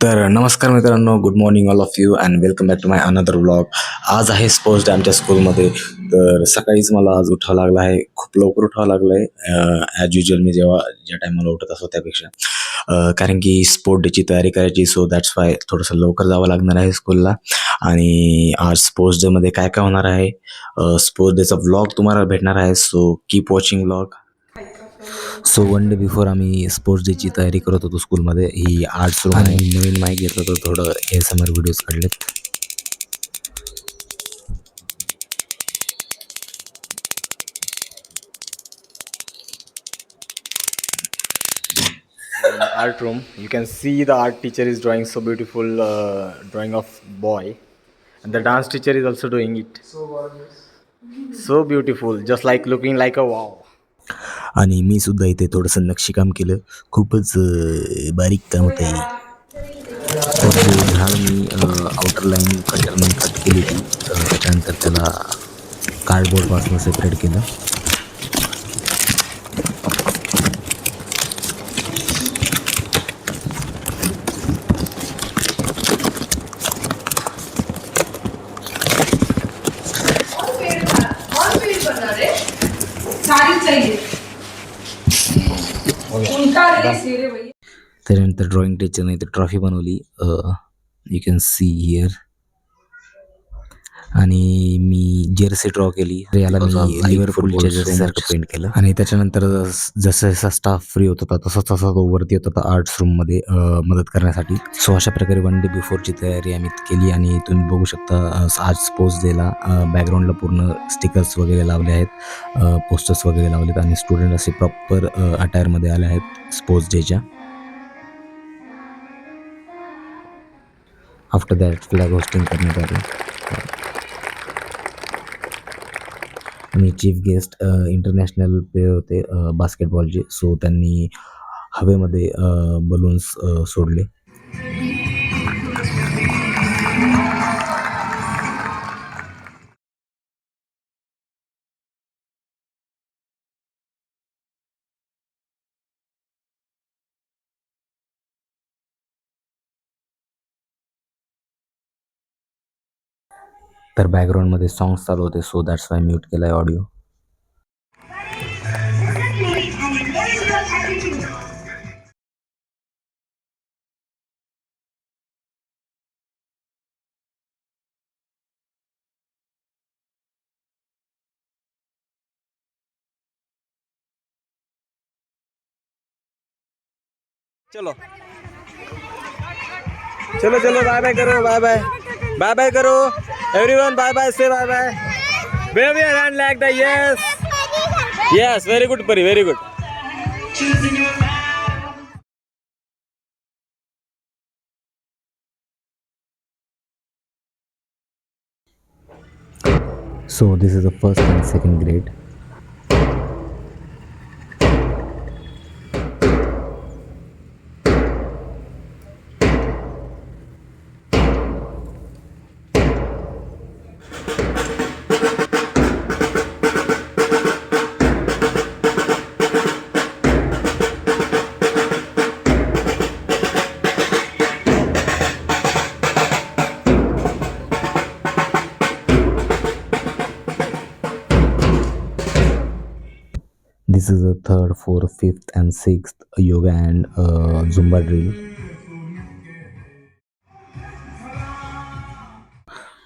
तर नमस्कार मित्रांनो, good morning all of you and welcome back to my another vlog. आज आहे स्पोर्ट्स डे आमच्या स्कूलमध्ये. तर सकाळीच मला आज उठावं लागलं आहे, खूप लवकर उठावं लागलं आहे ॲज युजल मी ज्या टायमाला उठत असतो त्यापेक्षा. कारण की स्पोर्ट डेची तयारी करायची, सो दॅट्स वाय थोडंसं लवकर जावं लागणार आहे स्कूलला. आणि आज स्पोर्ट्स डेमध्ये काय काय होणार आहे, स्पोर्ट्स डेचा व्लॉग तुम्हाला भेटणार आहे, so keep watching vlog. So one day before आम्ही स्पोर्ट्स डेची तयारी करत होतो स्कूलमध्ये. ही आर्ट्स रूम आणि नवीन माईक घेतलं होतं, थोडं ASMR व्हिडिओज काढलेत. Art room, you can see the art teacher is drawing so beautiful drawing of boy, and the dance teacher is also doing it so beautiful, just like looking like a wow. आणि मी सुद्धा इथे थोडंसं नक्षीकाम केलं, खूपच बारीक काम होतं आहे. तर हे झाड मी आउटर लाईन कटरने कट केली होती, त्याच्यानंतर त्याला कार्डबोर्डपासून सेपरेट केलं. त्यानंतर ड्रॉइंग टीचरने इथे ट्रॉफी बनवली, यू कॅन सी हिअर. आणि मी जर्सी ड्रॉ केली, याला मी लिव्हरपूलच्या जर्सीसारखं पेंट केलं. आणि त्याच्यानंतर जसा जसा स्टाफ फ्री होत होता तसा तसा तो वरती येत होता आर्ट्स रूममध्ये मदत करण्यासाठी. सो अशा प्रकारे वन डे बिफोरची तयारी आम्ही केली. आणि तुम्ही बघू शकता आज स्पोर्ट्स डेला बॅकग्राऊंडला पूर्ण स्टिकर्स वगैरे लावले आहेत, पोस्टर्स वगैरे लावलेत, आणि स्टुडंट असे प्रॉपर अटायरमध्ये आले आहेत स्पोर्ट्स डेच्या. आफ्टर दॅट फ्लॅग होस्टिंग करण्यात आली. आणि चीफ गेस्ट इंटरनॅशनल प्लेयर होते बास्केटबॉलचे, सो त्यांनी हवेमध्ये बलून्स सोडले. तर बॅकग्राऊंडमध्ये सॉंग्स चालू होते, सो दॅट्स वाय म्यूट केला आहे ऑडिओ. चलो चलो चलो, बाय बाय करो, बाय बाय बाय बाय करो everyone, bye bye, say bye bye, wave your hand like the yes yes, very good Pari, very good. So this is the first and second grade. This is the third, fourth, fifth and sixth yoga and Zumba drill.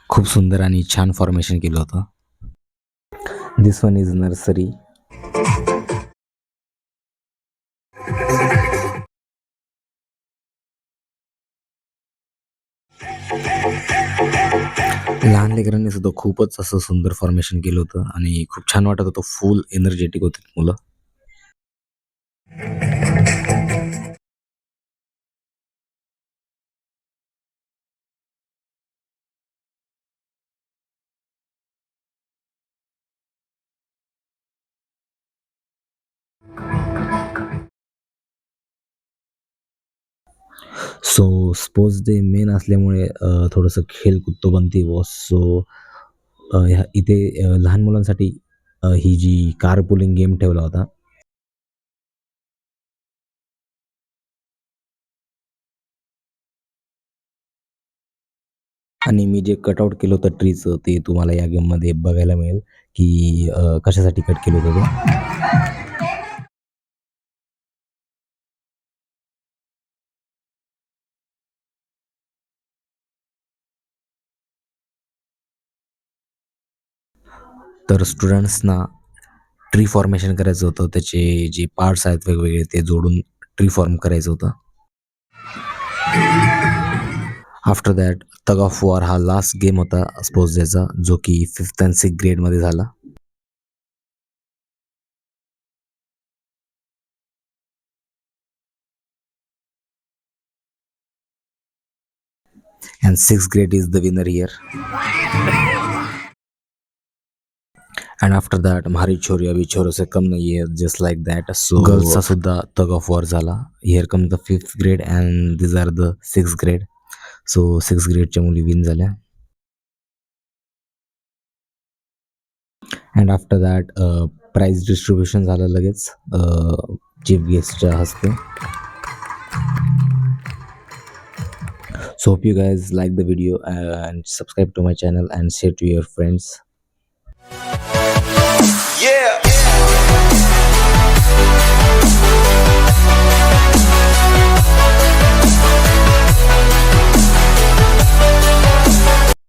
खूप सुंदर आणि छान formation केलं होतं. This one is nursery. लहान लेकरांनी सुद्धा खूपच असं सुंदर फॉर्मेशन केलं होतं आणि खूप छान वाटत होतं. फुल एनर्जेटिक होते मुलं. सो स्पोर्ट्स डे मेन असल्यामुळे थोडंसं खेलकूद तो बनती बॉस. सो ह्या इथे लहान मुलांसाठी ही जी कार पुलिंग गेम ठेवला होता. आणि मी जे कटआउट केलं होतं ट्रीचं ते तुम्हाला या गेममध्ये बघायला मिळेल की कशासाठी कट केलं होतं ते. तर स्टुडंट्सना ट्री फॉर्मेशन करायचं होतं, त्याचे जे पार्ट्स आहेत वेगवेगळे ते जोडून ट्री फॉर्म करायचं होतं. आफ्टर दॅट तग ऑफ वॉर हा लास्ट गेम होता स्पोर्ट्स डेचा, जो की 5th and 6th ग्रेडमध्ये झाला. And 6th grade is the winner here. And after that हमारी छोरी अभी छोरों से कम नहीं है, just like that. So गर्ल्सचा सुद्धा तग ऑफ वॉर झाला. Here come the 5th grade and these are the 6th grade. So 6th ग्रेडच्या मुली विन झाल्या. And after that prize distribution झालं लगेच चीफ गेस्टच्या हस्ते. So hope you guys like the video and subscribe to my channel and share to your friends. Yeah.